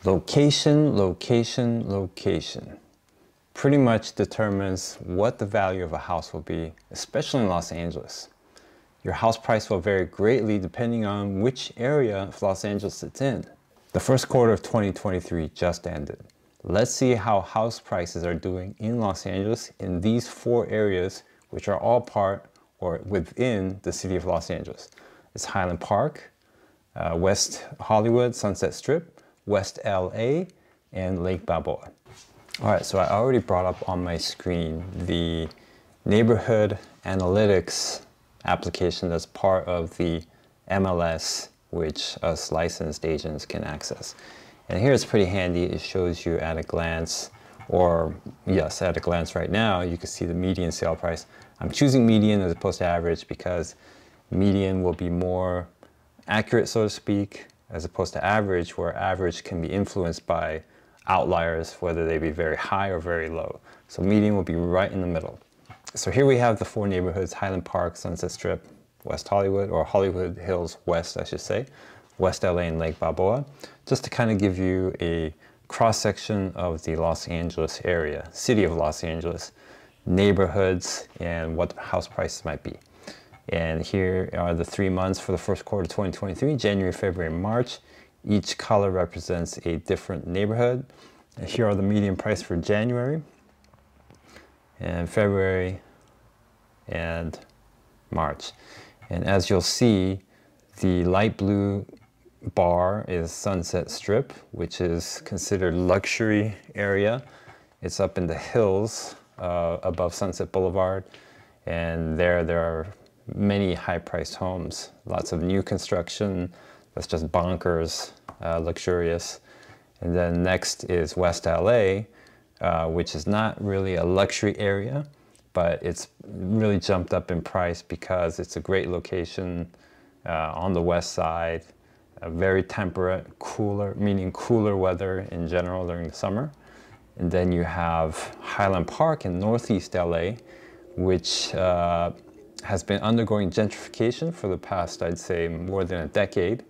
Location, location, location pretty much determines what the value of a house will be, especially in Los Angeles. Your house price will vary greatly depending on which area of Los Angeles it's in. The first quarter of 2023 just ended. Let's see how house prices are doing in Los Angeles in these 4 areas, which are all part or within the city of Los Angeles. It's Highland Park, West Hollywood, Sunset Strip, West LA, and Lake Balboa. All right, so I already brought up on my screen the neighborhood analytics application that's part of the MLS, which us licensed agents can access. And here it's pretty handy. It shows you at a glance, or yes, at a glance right now, you can see the median sale price. I'm choosing median as opposed to average because median will be more accurate, so to speak, as opposed to average, where average can be influenced by outliers, whether they be very high or very low. So median will be right in the middle. So here we have the 4 neighborhoods: Highland Park, Sunset Strip, West Hollywood, or Hollywood Hills West, I should say, West LA, and Lake Balboa, just to kind of give you a cross-section of the Los Angeles area, city of Los Angeles, neighborhoods, and what the house prices might be. And here are the 3 months for the first quarter of 2023, January, February, March. Each color represents a different neighborhood. And here are the median price for January, and February, and March. And as you'll see, the light blue bar is Sunset Strip, which is considered luxury area. It's up in the hills above Sunset Boulevard, and there are many high-priced homes, lots of new construction that's just bonkers, luxurious. And then next is West LA, which is not really a luxury area, but it's really jumped up in price because it's a great location on the west side, very temperate, cooler, meaning cooler weather in general during the summer. And then you have Highland Park in Northeast LA, which has been undergoing gentrification for the past, I'd say, more than a decade.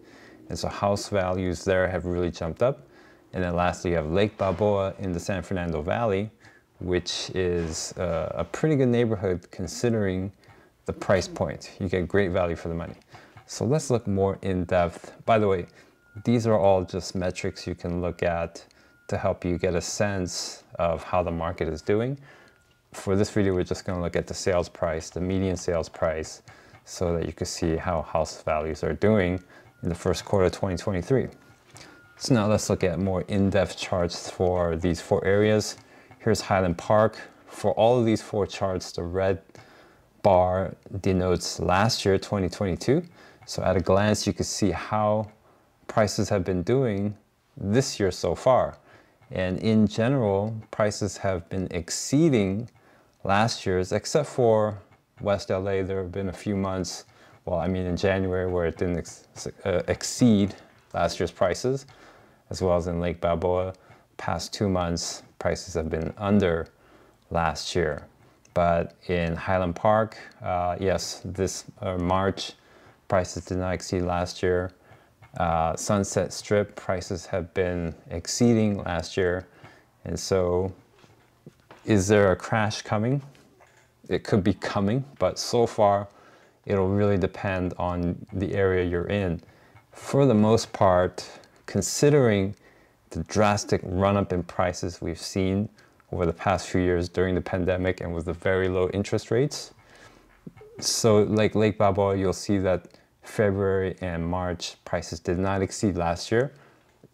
And so house values there have really jumped up. And then lastly, you have Lake Balboa in the San Fernando Valley, which is a pretty good neighborhood considering the price point. You get great value for the money. So let's look more in depth. By the way, these are all just metrics you can look at to help you get a sense of how the market is doing. For this video, we're just going to look at the sales price, the median sales price, so that you can see how house values are doing in the first quarter of 2023. So now let's look at more in-depth charts for these 4 areas. Here's Highland Park. For all of these 4 charts, the red bar denotes last year, 2022. So at a glance, you can see how prices have been doing this year so far. And in general, prices have been exceeding last year's, except for West LA. There have been a few months, well, I mean in January, where it didn't exceed last year's prices, as well as in Lake Balboa. Past 2 months, prices have been under last year. But in Highland Park, yes, this March, prices did not exceed last year. Sunset Strip prices have been exceeding last year. And so is there a crash coming? It could be coming, but so far it'll really depend on the area you're in. For the most part, considering the drastic run-up in prices we've seen over the past few years during the pandemic and with the very low interest rates, so like Lake Balboa, you'll see that February and March prices did not exceed last year.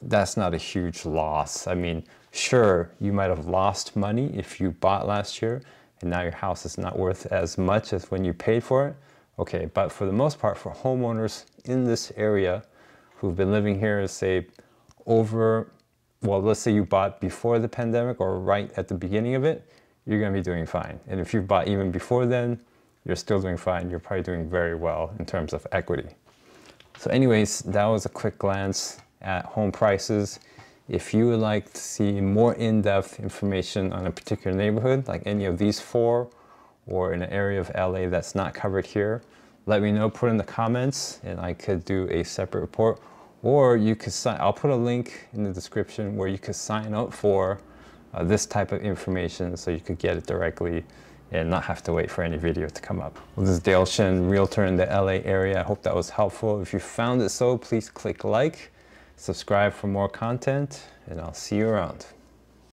That's not a huge loss. I mean, sure, you might have lost money if you bought last year and now your house is not worth as much as when you paid for it. Okay, but for the most part, for homeowners in this area who've been living here, say, over, well, let's say you bought before the pandemic or right at the beginning of it, you're gonna be doing fine. And if you bought even before then, you're still doing fine. You're probably doing very well in terms of equity. So anyways, that was a quick glance at home prices. If you would like to see more in-depth information on a particular neighborhood, like any of these 4, or in an area of LA that's not covered here, let me know, put in the comments, and I could do a separate report. Or you could sign, I'll put a link in the description where you could sign up for this type of information so you could get it directly and not have to wait for any video to come up. Well, this is Dale Shin, Realtor in the LA area. I hope that was helpful. If you found it so, please click like, subscribe for more content, and I'll see you around.